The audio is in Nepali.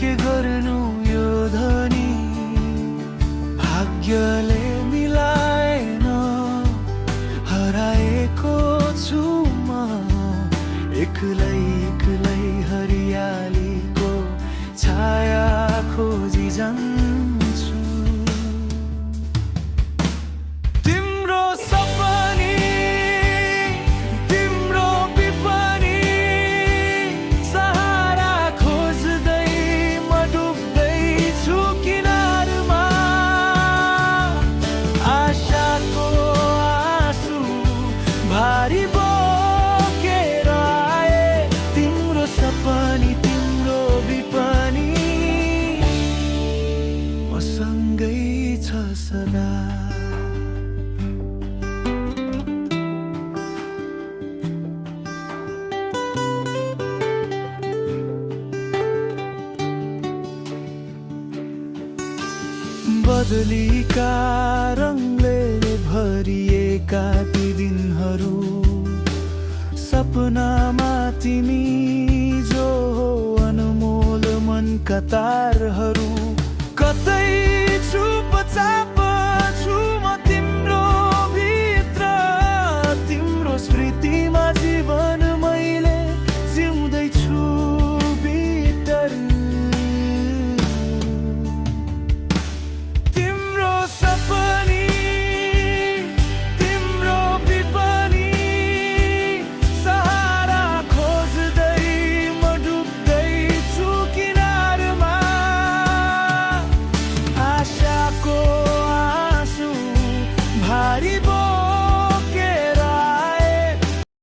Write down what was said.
के गर्नु यो धनी भाग्यले मिलाएन हराएको छु म एक्लै एक्लै हरियालीको छाया खोजी जान्छु तिम्रो सपनी तिम्रो विपनी सहारा खोज्दै म डुब्दै छु किनारमा आशाको आँसु भारी बोकेर आए तिम्रो सपनी तिम्रो विपनी मसँगै छ सदा बदलीका रङले भरिएका ती दिनहरू सपनामा तिमी जो हो अनमोल मनका तारहरू कतै चुपचाप